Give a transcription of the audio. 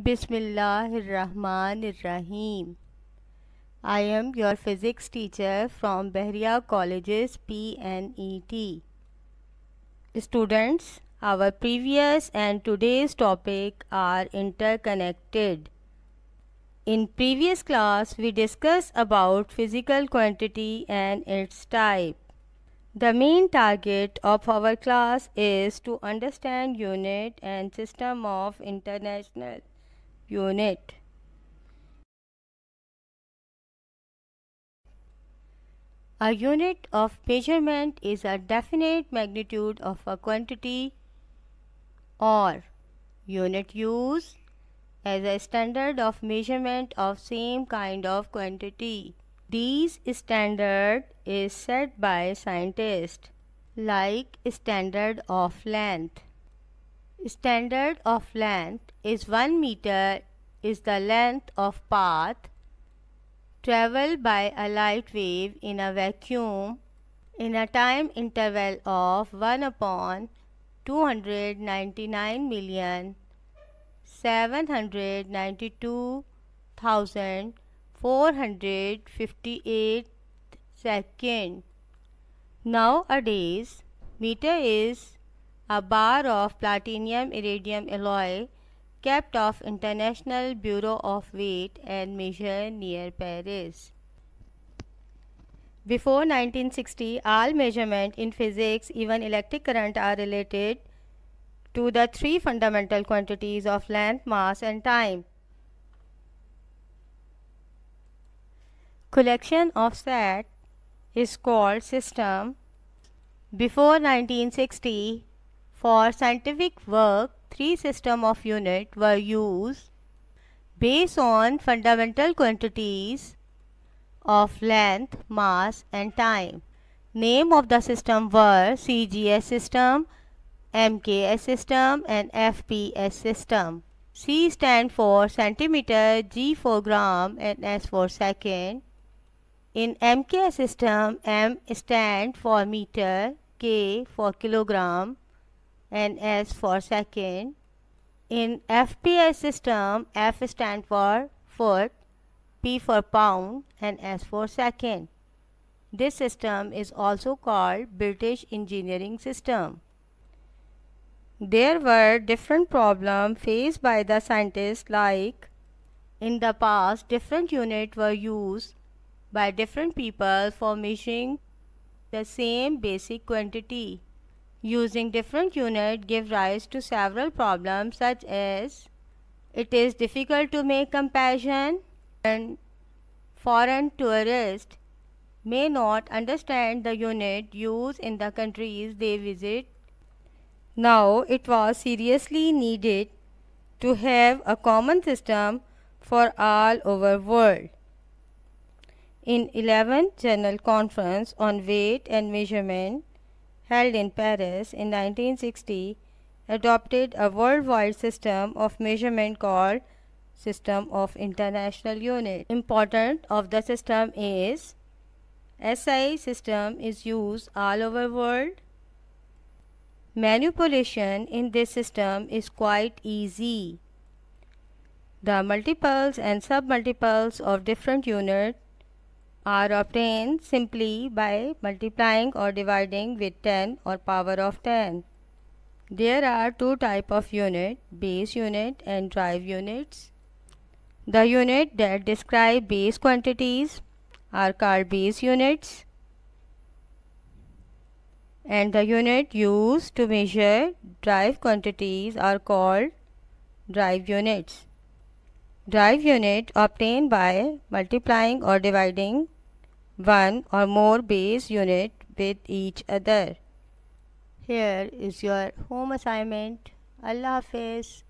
Bismillahirrahmanirrahim. I am your physics teacher from Bahria Colleges PNET. Students, our previous and today's topic are interconnected. In previous class, we discussed about physical quantity and its type. The main target of our class is to understand unit and system of international unit. A unit of measurement is a definite magnitude of a quantity or unit used as a standard of measurement of same kind of quantity. These standard is set by scientists like standard of length. Standard of length is 1 meter is the length of path traveled by a light wave in a vacuum in a time interval of 1 upon 299,792,458 seconds. Nowadays, meter is a bar of platinum iridium alloy kept of International Bureau of Weight and Measure near Paris. Before 1960, all measurement in physics, even electric current, are related to the three fundamental quantities of length, mass and time. Collection of set is called system. Before 1960, for scientific work, three systems of unit were used based on fundamental quantities of length, mass and time. Name of the system were CGS system, MKS system and FPS system. C stand for centimeter, G for gram and S for second. In MKS system, M stand for meter, K for kilogram and S for second. In FPS system, F stand for foot, P for pound and S for second. This system is also called British engineering system. There were different problems faced by the scientists, like in the past different units were used by different people for measuring the same basic quantity. Using different units give rise to several problems, such as it is difficult to make comparison and foreign tourists may not understand the unit used in the countries they visit. Now it was seriously needed to have a common system for all over world. In 11th General Conference on Weight and Measurement held in Paris in 1960 adopted a worldwide system of measurement called System of International Unit. Important of the system is SI system is used all over world. Manipulation in this system is quite easy. The multiples and submultiples of different units are obtained simply by multiplying or dividing with 10 or power of 10. There are two types of unit, base unit and drive units. The unit that describe base quantities are called base units, and the unit used to measure drive quantities are called drive units. Drive unit obtained by multiplying or dividing one or more base unit with each other. Here is your home assignment. Allah Hafiz.